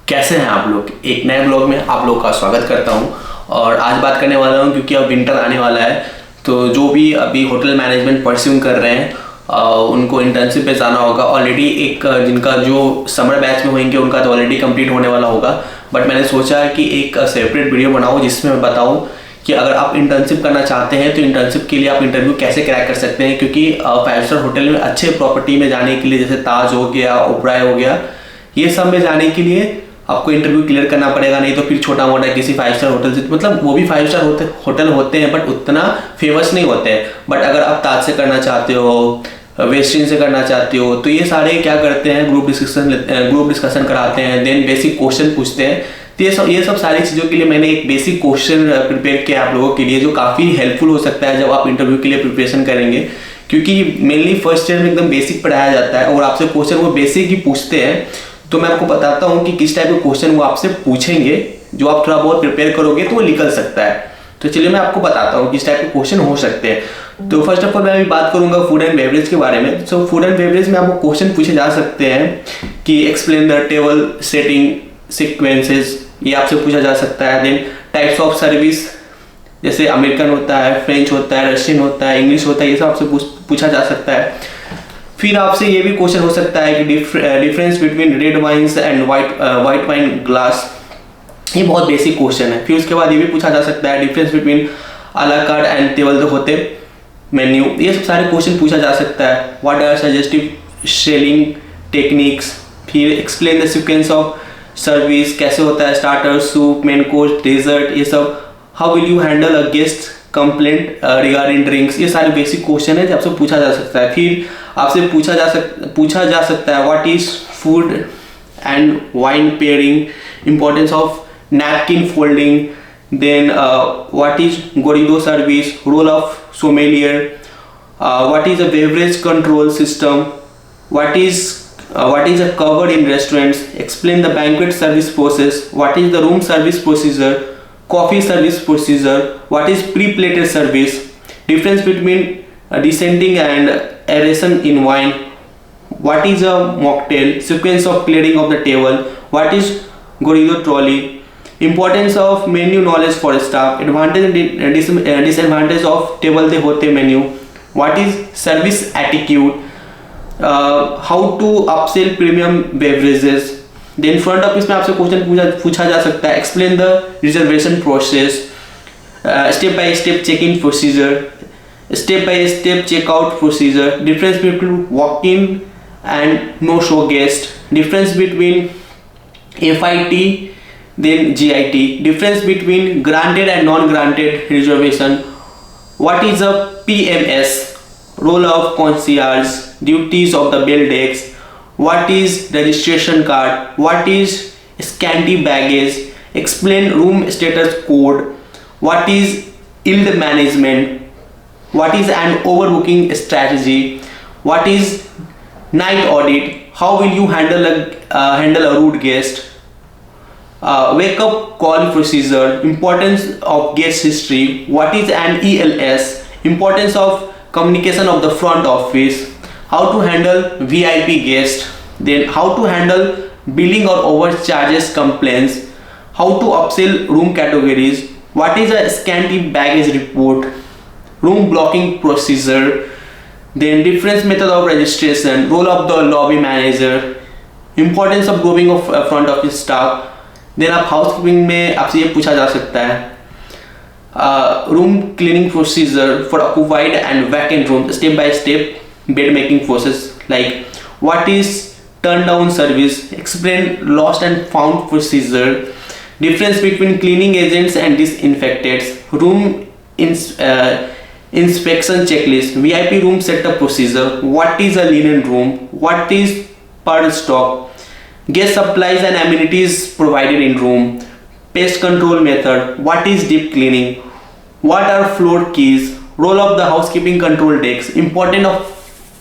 कैसे हैं आप लोग। एक नए ब्लॉग में आप लोग का स्वागत करता हूं। और आज बात करने वाला हूं क्योंकि अब विंटर आने वाला है, तो जो भी अभी होटल मैनेजमेंट परस्यू कर रहे हैं उनको इंटर्नशिप पे जाना होगा। ऑलरेडी एक जिनका जो समर बैच में होंगे उनका तो ऑलरेडी कंप्लीट होने वाला होगा, बट मैंने सोचा कि एक सेपरेट वीडियो बनाऊँ जिसमें मैं बताऊँ कि अगर आप इंटर्नशिप करना चाहते हैं तो इंटर्नशिप के लिए आप इंटरव्यू कैसे क्रैक कर सकते हैं। क्योंकि 5 स्टार होटल में अच्छे प्रॉपर्टी में जाने के लिए, जैसे ताज हो गया, ओबराय हो गया, ये सब में जाने के लिए आपको इंटरव्यू क्लियर करना पड़ेगा। नहीं तो फिर छोटा मोटा किसी 5 स्टार होटल से, मतलब वो भी 5 स्टार होटल होते हैं बट उतना फेमस नहीं होते हैं। बट अगर आप ताज से करना चाहते हो, वेस्टिन से करना चाहते हो, तो ये सारे क्या करते हैं, ग्रुप डिस्कशन कराते हैं, देन बेसिक क्वेश्चन पूछते हैं। तो ये सब सारी चीज़ों के लिए मैंने एक बेसिक क्वेश्चन प्रिपेयर किया आप लोगों के लिए, जो काफ़ी हेल्पफुल हो सकता है जब आप इंटरव्यू के लिए प्रिपरेशन करेंगे। क्योंकि मेनली फर्स्ट ईयर में एकदम बेसिक पढ़ाया जाता है और आपसे क्वेश्चन वो बेसिक ही पूछते हैं। तो मैं आपको बताता हूँ कि किस टाइप के क्वेश्चन वो आपसे पूछेंगे, जो आप थोड़ा बहुत प्रिपेयर करोगे तो वो निकल सकता है। तो चलिए मैं आपको बताता हूँ किस टाइप के क्वेश्चन हो सकते हैं। तो फर्स्ट ऑफ ऑल मैं अभी बात करूंगा फूड एंड बेवरेज के बारे में। सो फूड एंड बेवरेज में आपको क्वेश्चन पूछे जा सकते हैं कि explain the table setting sequences, ये आपसे पूछा जा सकता है। देन टाइप्स ऑफ सर्विस, जैसे अमेरिकन होता है, फ्रेंच होता है, रशियन होता है, इंग्लिश होता है, ये सब आपसे पूछा जा सकता है। फिर आपसे ये भी क्वेश्चन हो सकता है कि difference between red wines and white wine glass, ये बहुत बेसिक क्वेश्चन है। फिर उसके बाद ये भी पूछा जा सकता है डिफरेंस बिटवीन अला कार्ट एंड टेबल जो होते मेन्यू, ये सब सारे क्वेश्चन पूछा जा सकता है। What are suggestive selling techniques, फिर explain the sequence of service, कैसे होता है starter, soup, main course, dessert, ये सब। How will you handle a guest complaint regarding drinks, ये सारे बेसिक क्वेश्चन है जो आपसे पूछा जा सकता है। फिर आपसे पूछा जा सकता है what is food and wine pairing, importance of napkin folding, then what is gueridon service, role of sommelier, what is a beverage control system, what is a covered in restaurants, explain the banquet service process, what is the room service procedure, coffee service procedure, what is pre-plated service, difference between descending and aeration in wine, what is a mocktail, sequence of clearing of the table, what is gorido trolley, importance of menu knowledge for staff, advantage and disadvantage of table de hote menu, what is service attitude, how to upsell premium beverages। Then front office में आपसे question पूछा जा सकता है explain the reservation process, step by step check in procedure, step by step checkout procedure, difference between walk in and no show guest, difference between FIT then GIT, difference between granted and non granted reservation, what is a PMS, role of concierge, duties of the bell desk, what is registration card, what is scanty baggage, explain room status code, what is yield management, what is an overbooking strategy, what is night audit, how will you handle a rude guest, wake up call procedure, importance of guest history, what is an ELS, importance of communication of the front office, how to handle VIP guest, then how to handle billing or overcharges complaints, how to upsell room categories, what is a scanty baggage report, room blocking procedure, then different method of registration, role of the lobby manager, importance of grooming of front office staff। then आप housekeeping में आपसे ये पूछा जा सकता है room cleaning procedure for occupied and vacant rooms, step by step bed making process, like what is turn down service, explain lost and found procedure, difference between cleaning agents and disinfectants, room inspection checklist, VIP room setup procedure, what is a linen room, what is per stock, guest supplies and amenities provided in room, pest control method, what is deep cleaning, what are floor keys, role of the housekeeping control desk, importance of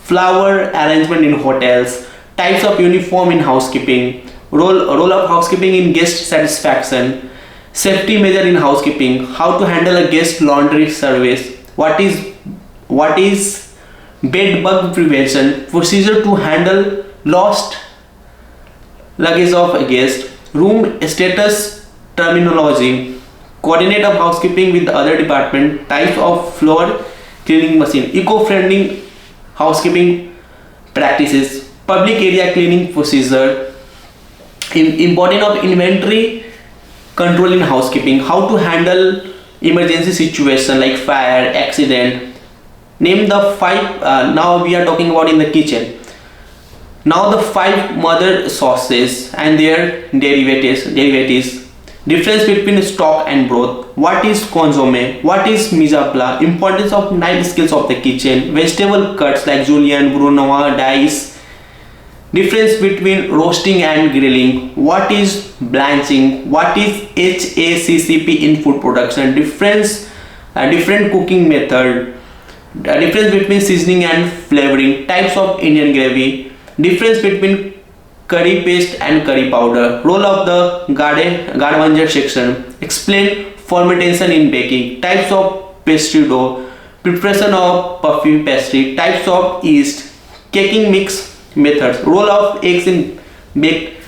flower arrangement in hotels, types of uniform in housekeeping, role of housekeeping in guest satisfaction, safety measure in housekeeping, how to handle a guest laundry service, what is bed bug prevention, procedure to handle lost luggage of a guest, room status terminology, coordinate of housekeeping with the other department, types of floor cleaning machine, eco-friendly housekeeping practices, public area cleaning procedure, importance of inventory control in housekeeping, how to handle emergency situation like fire, accident. Name the five. Now we are talking about in the kitchen. Now the 5 mother sauces and their derivatives. Difference between stock and broth. What is consomme? What is mise à plat? Importance of knife skills of the kitchen. Vegetable cuts like julienne, brunoise, dice. Difference between roasting and grilling. What is blanching? What is HACCP in food production? Different cooking method. Difference between seasoning and flavoring. Types of Indian gravy. Difference between curry paste and curry powder. Role of the garniture section. Explain fermentation in baking. Types of pastry dough. Preparation of puffy pastry. Types of yeast. Caking mix methods. Role of eggs in baked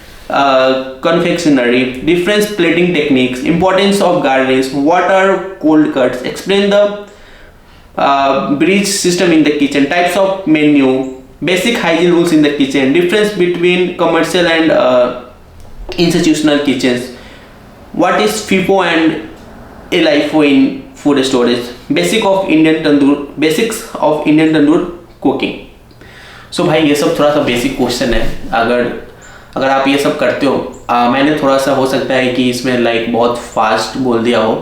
confectionery. Different plating techniques. Importance of garnish. What are cold cuts? Explain the bridge system in the kitchen. Types of menu. Basic hygiene rules in the kitchen. Difference between commercial and institutional kitchens. What is FIFO and LIFO in food storage. Basics of Indian tandoor cooking. सो भाई ये सब थोड़ा सा basic question है. अगर आप ये सब करते हो, मैंने थोड़ा सा हो सकता है कि इसमें लाइक बहुत फास्ट बोल दिया हो,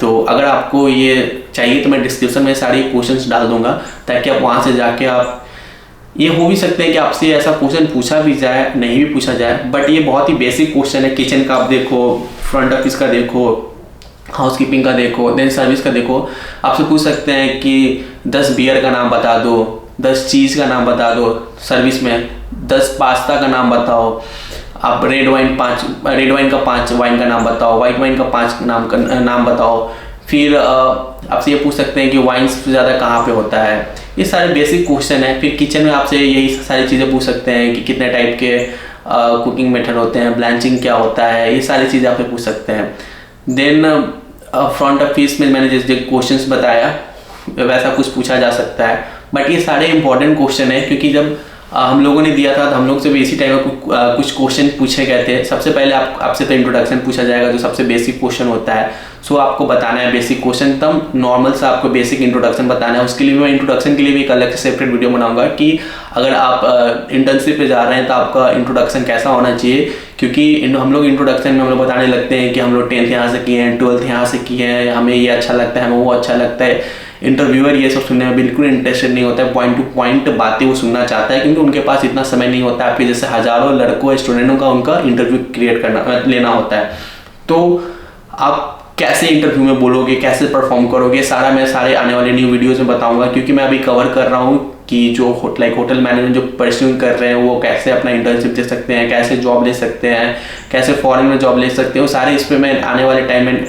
तो अगर आपको ये चाहिए तो मैं डिस्क्रिप्शन में सारे क्वेश्चंस डाल दूंगा ताकि आप वहाँ से जाके आप, ये हो भी सकते हैं कि आपसे ऐसा क्वेश्चन पूछा भी जाए, नहीं भी पूछा जाए, बट ये बहुत ही बेसिक क्वेश्चन है. किचन का आप देखो, फ्रंट ऑफिस का देखो, हाउसकीपिंग का देखो, देन सर्विस का देखो. आपसे पूछ सकते हैं कि 10 बियर का नाम बता दो, 10 चीज़ का नाम बता दो, सर्विस में 10 पास्ता का नाम बताओ, आप रेड वाइन का 5 वाइन का नाम बताओ, वाइट वाइन का 5 नाम बताओ. फिर आपसे ये पूछ सकते हैं कि वाइन सबसे ज़्यादा कहाँ पे होता है. ये सारे बेसिक क्वेश्चन है. फिर किचन में आपसे यही सारी चीज़ें पूछ सकते हैं कि कितने टाइप के कुकिंग मेथड होते हैं, ब्लैंचिंग क्या होता है, ये सारी चीज़ें आपसे पूछ सकते हैं. देन फ्रंट ऑफिस में मैंने जैसे क्वेश्चंस बताया वैसा कुछ पूछा जा सकता है. बट ये सारे इंपॉर्टेंट क्वेश्चन है क्योंकि जब हम लोगों ने दिया था तो हम लोग से भी इसी टाइप का कुछ क्वेश्चन पूछे गए थे. सबसे पहले आपसे तो इंट्रोडक्शन पूछा जाएगा जो सबसे बेसिक क्वेश्चन होता है. सो आपको बताना है बेसिक क्वेश्चन, तब नॉर्मल से आपको बेसिक इंट्रोडक्शन बताना है. उसके लिए मैं इंट्रोडक्शन के लिए भी एक अलग से सेपरेट वीडियो बनाऊंगा कि अगर आप इंटर्नशिप पे जा रहे हैं तो आपका इंट्रोडक्शन कैसा होना चाहिए. क्योंकि हम लोग इंट्रोडक्शन में हम लोग बताने लगते हैं कि हम लोग 10th यहाँ से किए हैं, 12th यहाँ से किए हैं, हमें ये अच्छा लगता है, हमें वो अच्छा लगता है. इंटरव्यूअर ये सब सुनने में बिल्कुल इंटरेस्टेड नहीं होता है. पॉइंट टू पॉइंट बातें वो सुनना चाहता है क्योंकि उनके पास इतना समय नहीं होता है. आपके जैसे हजारों लड़कों स्टूडेंटों का उनका इंटरव्यू लेना होता है. तो आप कैसे इंटरव्यू में बोलोगे, कैसे परफॉर्म करोगे, सारा मैं सारे आने वाले न्यू वीडियोस में बताऊंगा. क्योंकि मैं अभी कवर कर रहा हूँ कि जो होटल मैनेजमेंट जो परस्यू कर रहे हैं वो कैसे अपना इंटर्नशिप दे सकते हैं, कैसे जॉब ले सकते हैं, कैसे फॉरेन में जॉब ले सकते हैं. सारे इस पर मैं आने वाले टाइम में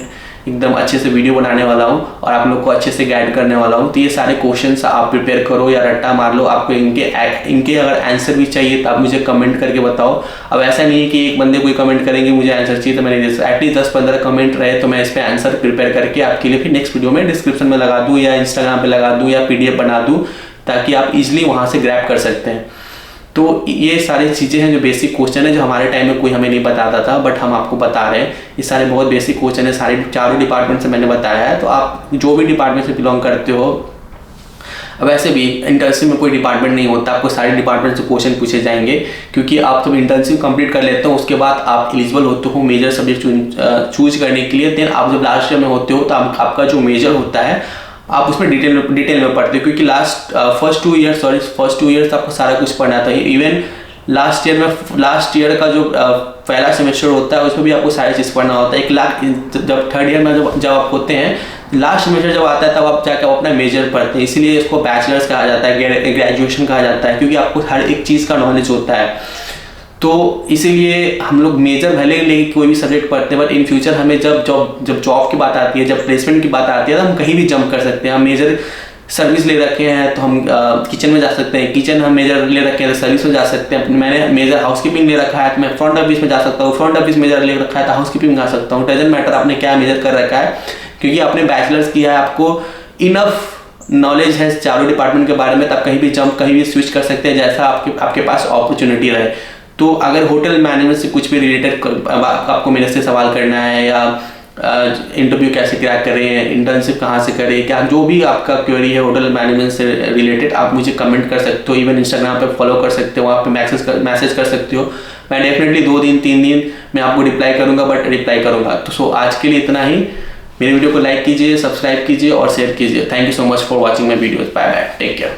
एकदम अच्छे से वीडियो बनाने वाला हूँ और आप लोग को अच्छे से गाइड करने वाला हूँ. तो ये सारे क्वेश्चंस आप प्रिपेयर करो या रट्टा मार लो. आपको इनके अगर आंसर भी चाहिए तो आप मुझे कमेंट करके बताओ. अब ऐसा नहीं है कि एक बंदे कोई कमेंट करेंगे मुझे आंसर चाहिए तो मैंने एटलीस्ट 10-15 कमेंट रहे तो मैं इस पर आंसर प्रिपेयर करके आपके लिए फिर नेक्स्ट वीडियो में डिस्क्रिप्शन में लगा दूँ या इंस्टाग्राम पर लगा दूँ या PDF बना दूँ ताकि आप इजिली वहाँ से ग्रैब कर सकते हैं. तो ये सारी चीज़ें हैं जो बेसिक क्वेश्चन है जो हमारे टाइम में कोई हमें नहीं बताता था बट हम आपको बता रहे हैं. ये सारे बहुत बेसिक क्वेश्चन है, सारे चारों डिपार्टमेंट से मैंने बताया है. तो आप जो भी डिपार्टमेंट से बिलोंग करते हो, अब ऐसे भी इंटर्नशिप में कोई डिपार्टमेंट नहीं होता, आपको सारे डिपार्टमेंट से क्वेश्चन पूछे जाएंगे. क्योंकि आप जब इंटर्नशिप कंप्लीट कर लेते हो उसके बाद आप एलिजिबल होते हो मेजर सब्जेक्ट चूज करने के लिए. देन आप जब लास्ट ईयर में होते हो तो आपका जो मेजर होता है आप उसमें डिटेल में पढ़ते हो. क्योंकि फर्स्ट 2 ईयर्स आपको सारा कुछ पढ़ना था. इवन लास्ट ईयर का जो पहला सेमेस्टर होता है उसमें भी आपको सारी चीज़ पढ़ना होता है. जब थर्ड ईयर में जब आप होते हैं, लास्ट सेमेस्टर जब आता है तब आप जाकर अपना मेजर पढ़ते हैं. इसीलिए इसको बैचलर्स कहा जाता है, ग्रेजुएशन कहा जाता है, क्योंकि आपको हर एक चीज़ का नॉलेज होता है. तो इसीलिए हम लोग मेजर भले लेके कोई भी सब्जेक्ट पढ़ते हैं बट इन फ्यूचर हमें जब जॉब की बात आती है, जब प्लेसमेंट की बात आती है तो हम कहीं भी जंप कर सकते हैं. हम मेजर सर्विस ले रखे हैं तो हम किचन में जा सकते हैं, किचन हम मेजर ले रखे हैं तो सर्विस में जा सकते हैं। मैंने मेजर हाउसकीपिंग ले रखा है तो मैं फ्रंट ऑफिस में जा सकता हूँ, फ्रंट ऑफिस मेजर ले रखा है तो हाउसकीपिंग में जा सकता हूँ। डजंट मैटर आपने क्या मेजर कर रखा है, क्योंकि आपने बैचलर्स किया है, आपको इनफ नॉलेज है चारों डिपार्टमेंट के बारे में, तब कहीं भी जंप कहीं भी स्विच कर सकते हैं जैसा आपके पास अपॉर्चुनिटी रहे। तो अगर होटल मैनेजमेंट से कुछ भी रिलेटेड आपको मेरे से सवाल करना है, या इंटरव्यू कैसे क्रैक करें, इंटर्नशिप कहाँ से करें, क्या जो भी आपका क्वेरी है होटल मैनेजमेंट से रिलेटेड, आप मुझे कमेंट कर सकते हो। इवन इंस्टाग्राम पे फॉलो कर सकते हो, वहाँ पे मैसेज कर सकते हो। मैं डेफिनेटली 2 दिन 3 दिन मैं आपको रिप्लाई करूँगा, बट रिप्लाई करूँगा। तो सो आज के लिए इतना ही। मेरे वीडियो को लाइक कीजिए, सब्सक्राइब कीजिए और शेयर कीजिए। Thank you so much for watching my videos. Bye bye, take care.